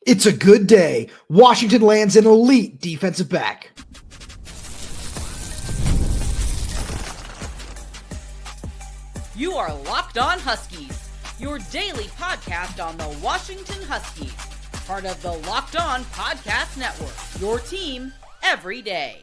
It's a good day. Washington lands an elite defensive back. You are Locked On Huskies, your daily podcast on the Washington Huskies, part of the Locked On Podcast Network, your team every day.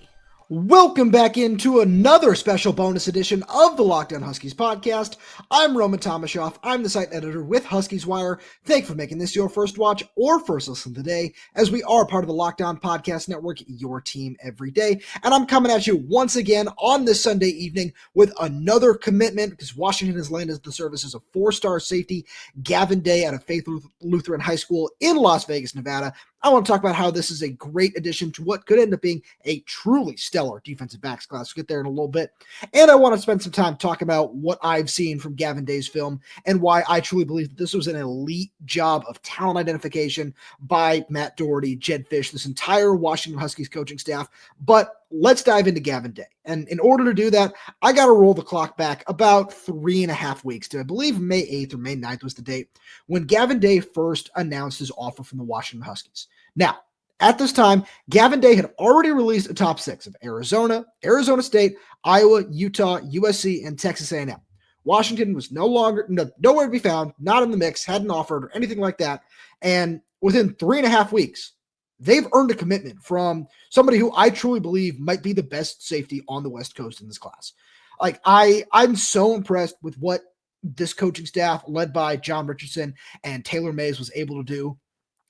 Welcome back into another special bonus edition of the Locked On Huskies podcast. I'm Roman Tomashoff. I'm the site editor with Huskies Wire. Thank you for making this your first watch or first listen today, as we are part of the Locked On Podcast Network, your team every day. And I'm coming at you once again on this Sunday evening with another commitment, because Washington has landed the services of four-star safety Gavin Day out of Faith Lutheran High School in Las Vegas, Nevada. I want to talk about how this is a great addition to what could end up being a truly stellar defensive backs class. We'll get there in a little bit. And I want to spend some time talking about what I've seen from Gavin Day's film and why I truly believe that this was an elite job of talent identification by Matt Doherty, Jedd Fisch, this entire Washington Huskies coaching staff. But let's dive into Gavin Day. And in order to do that, I got to roll the clock back about 3.5 weeks to, I believe, May 8th or May 9th was the date when Gavin Day first announced his offer from the Washington Huskies. Now, at this time, Gavin Day had already released a top six of Arizona, Arizona State, Iowa, Utah, USC, and Texas A&M. Washington was nowhere to be found, not in the mix, hadn't offered or anything like that. And within 3.5 weeks, they've earned a commitment from somebody who I truly believe might be the best safety on the West Coast in this class. Like, I'm so impressed with what this coaching staff, led by John Richardson and Taylor Mays, was able to do.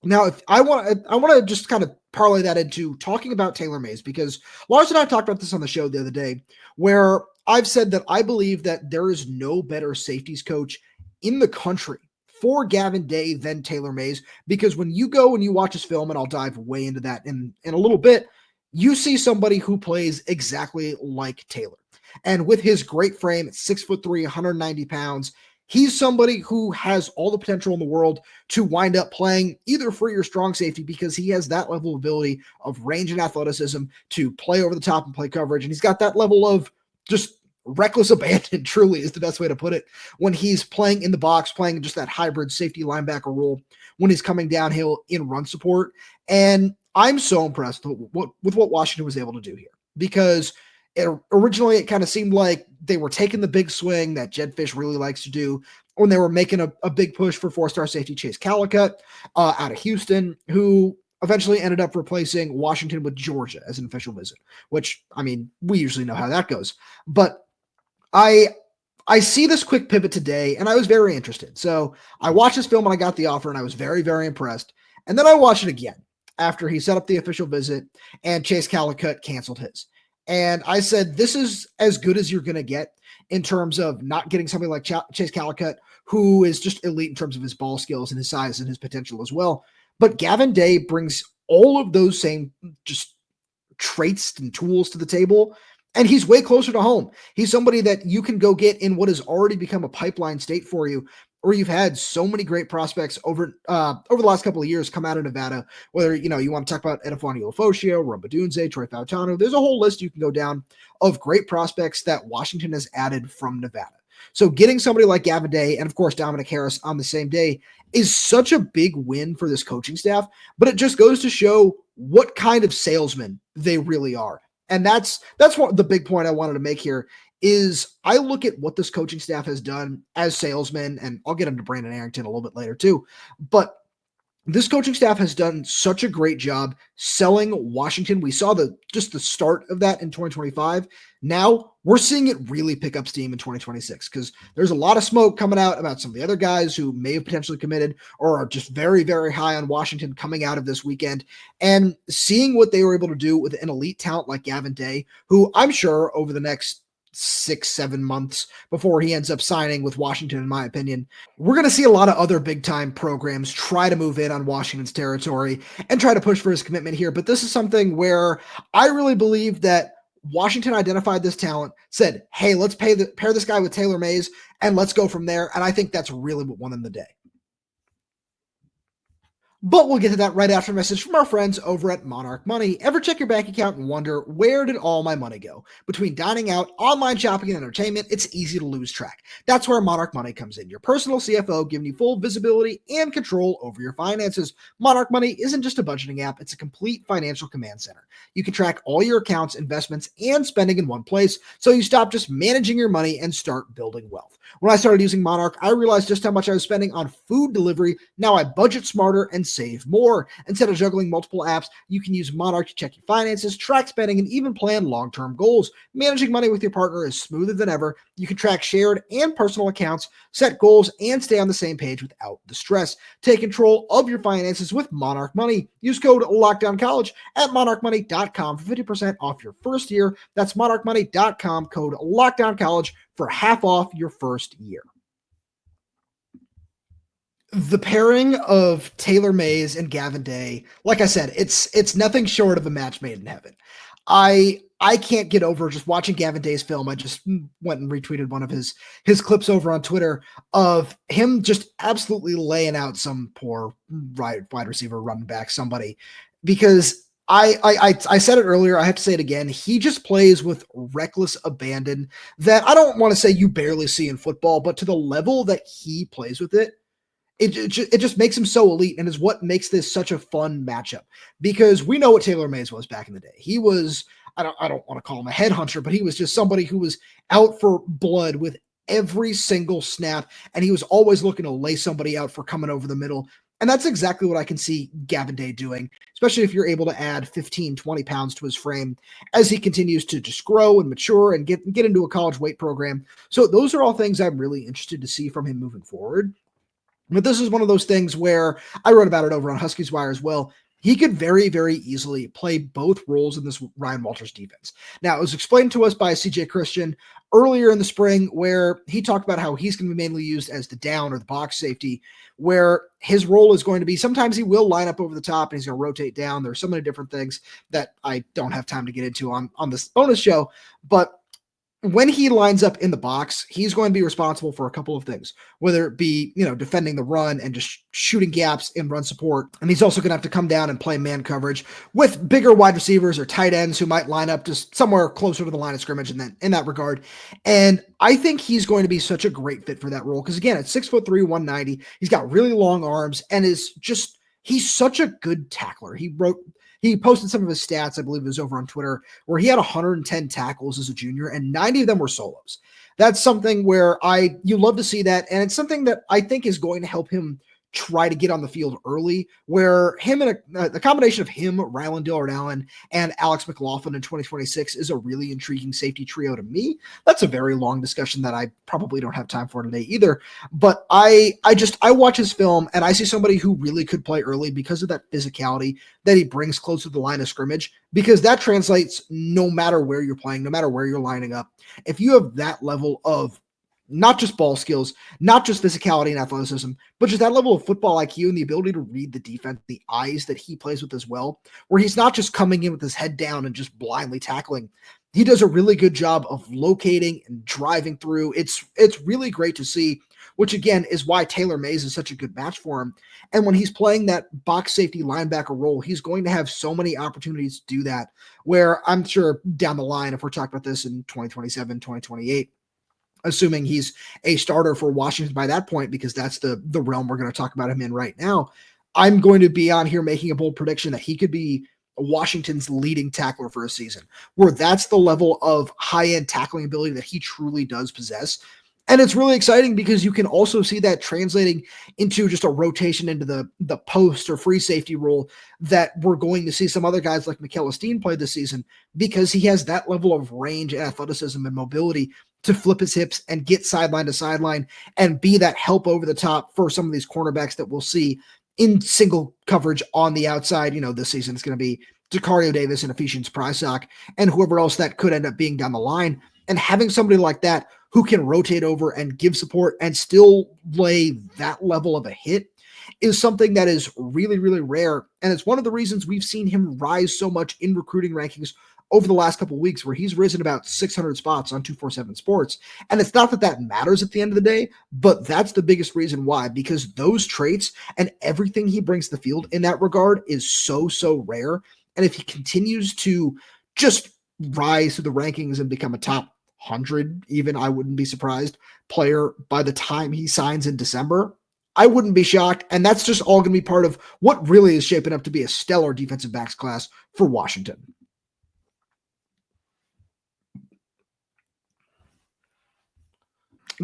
Now, if I want to just kind of parlay that into talking about Taylor Mays, because Lars and I talked about this on the show the other day, where I've said that I believe that there is no better safeties coach in the country for Gavin Day than Taylor Mays, because when you go and you watch his film, and I'll dive way into that in a little bit, you see somebody who plays exactly like Taylor. And with his great frame at 6'3", 190 pounds, he's somebody who has all the potential in the world to wind up playing either free or strong safety, because he has that level of ability of range and athleticism to play over the top and play coverage. And he's got that level of just reckless abandon, truly is the best way to put it, when he's playing in the box, playing just that hybrid safety linebacker role when he's coming downhill in run support. And I'm so impressed with what Washington was able to do here, because originally it kind of seemed like they were taking the big swing that Jedd Fisch really likes to do when they were making a big push for four-star safety Chase Calicut out of Houston, who eventually ended up replacing Washington with Georgia as an official visit, which, I mean, we usually know how that goes. But I see this quick pivot today, and I was very interested. So I watched this film when I got the offer, and I was very, very impressed. And then I watched it again after he set up the official visit and Chase Calicut canceled his. And I said, this is as good as you're going to get in terms of not getting somebody like Chase Calicut, who is just elite in terms of his ball skills and his size and his potential as well. But Gavin Day brings all of those same just traits and tools to the table, and he's way closer to home. He's somebody that you can go get in what has already become a pipeline state for you, where you've had so many great prospects over the last couple of years come out of Nevada, whether, you want to talk about Edifani Lefosio, Rombadunze, Troy Fautano. There's a whole list you can go down of great prospects that Washington has added from Nevada. So getting somebody like Gavin Day and, of course, Dominic Harris on the same day is such a big win for this coaching staff, but it just goes to show what kind of salesmen they really are. And that's what the big point I wanted to make here is I look at what this coaching staff has done as salesmen, and I'll get into Brandon Arrington a little bit later too, but this coaching staff has done such a great job selling Washington. We saw the start of that in 2025. Now we're seeing it really pick up steam in 2026, because there's a lot of smoke coming out about some of the other guys who may have potentially committed or are just very, very high on Washington coming out of this weekend, and seeing what they were able to do with an elite talent like Gavin Day, who I'm sure over the next 6-7 months before he ends up signing with Washington, in my opinion, we're going to see a lot of other big time programs try to move in on Washington's territory and try to push for his commitment here. But this is something where I really believe that Washington identified this talent, said, hey, let's pair this guy with Taylor Mays, and let's go from there. And I think that's really what won them the day. But we'll get to that right after a message from our friends over at Monarch Money. Ever check your bank account and wonder, where did all my money go? Between dining out, online shopping, and entertainment, it's easy to lose track. That's where Monarch Money comes in, your personal CFO giving you full visibility and control over your finances. Monarch Money isn't just a budgeting app, it's a complete financial command center. You can track all your accounts, investments, and spending in one place, so you stop just managing your money and start building wealth. When I started using Monarch, I realized just how much I was spending on food delivery. Now I budget smarter and save more. Instead of juggling multiple apps, you can use Monarch to check your finances, track spending, and even plan long-term goals. Managing money with your partner is smoother than ever. You can track shared and personal accounts, set goals, and stay on the same page without the stress. Take control of your finances with Monarch Money. Use code LOCKDOWNCollege at monarchmoney.com for 50% off your first year. That's monarchmoney.com, code LOCKDOWNCollege for half off your first year. The pairing of Taylor Mays and Gavin Day, like I said, it's nothing short of a match made in heaven. I can't get over just watching Gavin Day's film. I just went and retweeted one of his clips over on Twitter of him just absolutely laying out some poor wide receiver, running back, somebody, because I said it earlier, I have to say it again. He just plays with reckless abandon that I don't want to say you barely see in football, but to the level that he plays with it, it just makes him so elite, and is what makes this such a fun matchup, because we know what Taylor Mays was back in the day. He was, I don't want to call him a headhunter, but he was just somebody who was out for blood with every single snap, and he was always looking to lay somebody out for coming over the middle. And that's exactly what I can see Gavin Day doing, especially if you're able to add 15, 20 pounds to his frame as he continues to just grow and mature and get into a college weight program. So those are all things I'm really interested to see from him moving forward. But this is one of those things where I wrote about it over on Huskies Wire as well. He could very, very easily play both roles in this Ryan Walters defense. Now, it was explained to us by CJ Christian earlier in the spring, where he talked about how he's going to be mainly used as the down or the box safety, where his role is going to be, sometimes he will line up over the top and he's going to rotate down. There's so many different things that I don't have time to get into on this bonus show, but when he lines up in the box, he's going to be responsible for a couple of things, whether it be, defending the run and just shooting gaps in run support. And he's also going to have to come down and play man coverage with bigger wide receivers or tight ends who might line up just somewhere closer to the line of scrimmage in that regard. And I think he's going to be such a great fit for that role, because again, at 6'3", 190, he's got really long arms and he's such a good tackler. He posted some of his stats, I believe it was over on Twitter, where he had 110 tackles as a junior and 90 of them were solos. That's something where you love to see that, and it's something that I think is going to help him try to get on the field early, where him and the combination of him, Rylan Dillard-Allen, and Alex McLaughlin in 2026 is a really intriguing safety trio to me. That's a very long discussion that I probably don't have time for today either. But I watch his film and I see somebody who really could play early because of that physicality that he brings close to the line of scrimmage, because that translates no matter where you're playing, no matter where you're lining up. If you have that level of not just ball skills, not just physicality and athleticism, but just that level of football IQ and the ability to read the defense, the eyes that he plays with as well, where he's not just coming in with his head down and just blindly tackling. He does a really good job of locating and driving through. It's really great to see, which again is why Taylor Mays is such a good match for him. And when he's playing that box safety linebacker role, he's going to have so many opportunities to do that, where I'm sure down the line, if we're talking about this in 2027, 2028, assuming he's a starter for Washington by that point, because that's the realm we're going to talk about him in right now, I'm going to be on here making a bold prediction that he could be Washington's leading tackler for a season, where that's the level of high-end tackling ability that he truly does possess. And it's really exciting because you can also see that translating into just a rotation into the post or free safety role that we're going to see some other guys like Mikel Esteen play this season, because he has that level of range and athleticism and mobility to flip his hips and get sideline to sideline and be that help over the top for some of these cornerbacks that we'll see in single coverage on the outside. This season it's going to be Dekario Davis and Ephesians Prysock and whoever else that could end up being down the line. And having somebody like that who can rotate over and give support and still lay that level of a hit is something that is really, really rare. And it's one of the reasons we've seen him rise so much in recruiting rankings over the last couple of weeks where he's risen about 600 spots on 247 Sports. And it's not that that matters at the end of the day, but that's the biggest reason why, because those traits and everything he brings to the field in that regard is so, so rare. And if he continues to just rise through the rankings and become a top 100, even, I wouldn't be surprised, player by the time he signs in December, I wouldn't be shocked. And that's just all going to be part of what really is shaping up to be a stellar defensive backs class for Washington.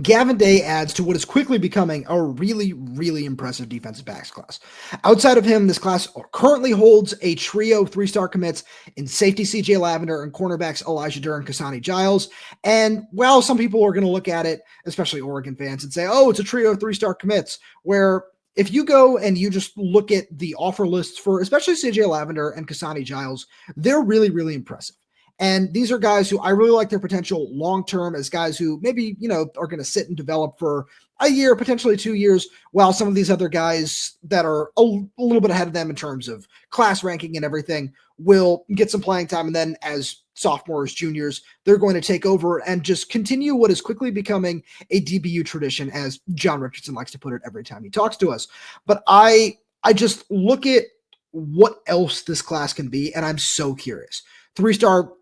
Gavin Day adds to what is quickly becoming a really, really impressive defensive backs class. Outside of him, this class currently holds a trio of 3-star commits in safety CJ Lavender and cornerbacks Elijah Durr and Kasani Giles. And while some people are going to look at it, especially Oregon fans, and say, oh, it's a trio of 3-star commits, where if you go and you just look at the offer lists for especially CJ Lavender and Kasani Giles, they're really, really impressive. And these are guys who I really like their potential long-term as guys who maybe, are going to sit and develop for a year, potentially 2 years, while some of these other guys that are a little bit ahead of them in terms of class ranking and everything will get some playing time. And then as sophomores, juniors, they're going to take over and just continue what is quickly becoming a DBU tradition, as John Richardson likes to put it every time he talks to us. But I just look at what else this class can be, and I'm so curious. 3-star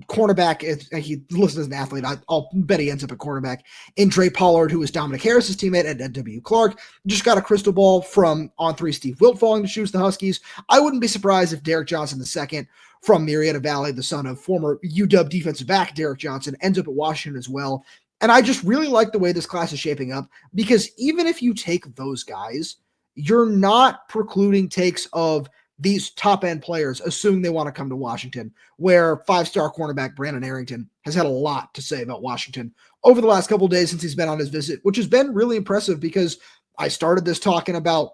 cornerback, he listed as an athlete. I'll bet he ends up at cornerback. In Dre Pollard, who is Dominic Harris's teammate at NW Clark, just got a crystal ball from On3 Steve Wilt falling to choose the Huskies. I wouldn't be surprised if Derek Johnson II from Marietta Valley, the son of former UW defensive back Derek Johnson, ends up at Washington as well. And I just really like the way this class is shaping up, because even if you take those guys, you're not precluding takes of these top-end players, assuming they want to come to Washington, where 5-star cornerback Brandon Arrington has had a lot to say about Washington over the last couple of days since he's been on his visit, which has been really impressive, because I started this talking about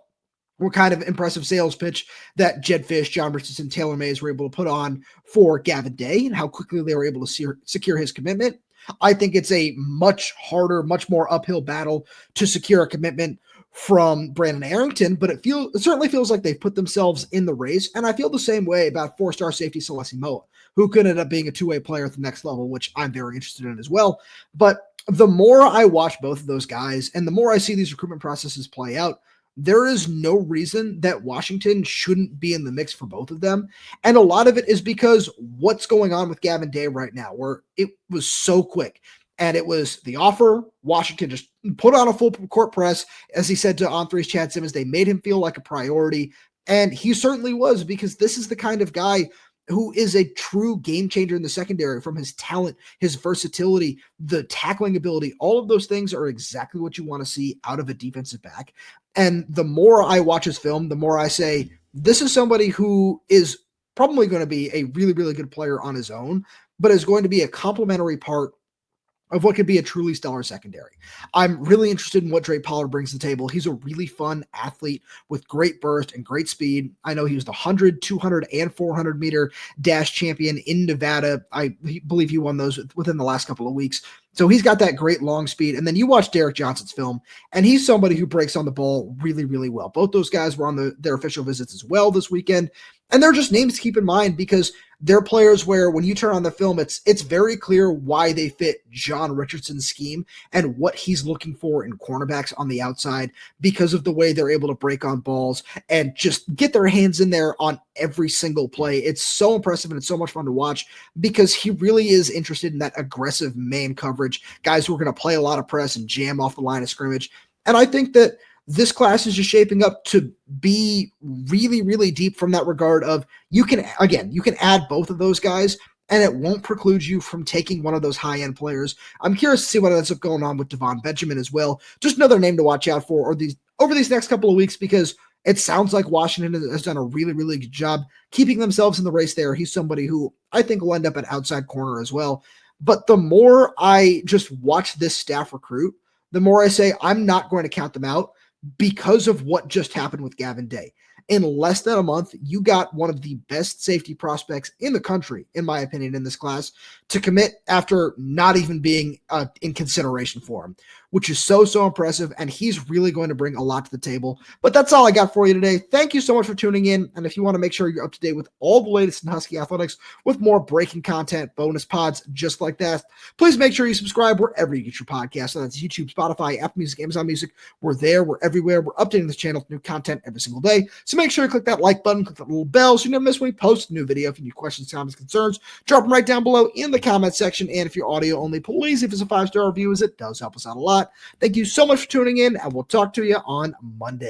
what kind of impressive sales pitch that Jedd Fisch, John Richardson, Taylor Mays were able to put on for Gavin Day and how quickly they were able to secure his commitment. I think it's a much harder, much more uphill battle to secure a commitment from Brandon Arrington, but it certainly feels like they've put themselves in the race. And I feel the same way about 4-star safety Salesi Moa, who could end up being a two-way player at the next level, which I'm very interested in as well. But the more I watch both of those guys and the more I see these recruitment processes play out, there is no reason that Washington shouldn't be in the mix for both of them. And a lot of it is because what's going on with Gavin Day right now, where it was so quick. And it was the offer. Washington just put on a full court press. As he said to On3's Chad Simmons, they made him feel like a priority. And he certainly was, because this is the kind of guy who is a true game changer in the secondary, from his talent, his versatility, the tackling ability. All of those things are exactly what you want to see out of a defensive back. And the more I watch his film, the more I say, this is somebody who is probably going to be a really, really good player on his own, but is going to be a complementary part of what could be a truly stellar secondary. I'm really interested in what Dre Pollard brings to the table. He's a really fun athlete with great burst and great speed. I know he was the 100, 200, and 400 meter dash champion in Nevada. I believe he won those within the last couple of weeks. So he's got that great long speed. And then you watch Derek Johnson's film, and he's somebody who breaks on the ball really, really well. Both those guys were on their official visits as well this weekend. And they're just names to keep in mind, because they're players where when you turn on the film, it's very clear why they fit John Richardson's scheme and what he's looking for in cornerbacks on the outside, because of the way they're able to break on balls and just get their hands in there on every single play. It's so impressive, and it's so much fun to watch, because he really is interested in that aggressive man coverage, guys who are going to play a lot of press and jam off the line of scrimmage. And I think that this class is just shaping up to be really, really deep from that regard of you can add both of those guys, and it won't preclude you from taking one of those high-end players. I'm curious to see what ends up going on with Devon Benjamin as well. Just another name to watch out for over these next couple of weeks, because it sounds like Washington has done a really, really good job keeping themselves in the race there. He's somebody who I think will end up at outside corner as well. But the more I just watch this staff recruit, the more I say I'm not going to count them out, because of what just happened with Gavin Day. In less than a month, you got one of the best safety prospects in the country, in my opinion, in this class, to commit after not even being in consideration for him. which is so impressive, and he's really going to bring a lot to the table. But that's all I got for you today. Thank you so much for tuning in, and if you want to make sure you're up to date with all the latest in Husky athletics with more breaking content, bonus pods just like that, please make sure you subscribe wherever you get your podcasts. So that's YouTube, Spotify, Apple Music, Amazon Music. We're there. We're everywhere. We're updating this channel with new content every single day. So make sure you click that like button, click that little bell so you never miss when we post a new video. If you need questions, comments, concerns, drop them right down below in the comment section. And if you're audio only, please leave us a 5-star review, as it does help us out a lot. Thank you so much for tuning in, and we'll talk to you on Monday.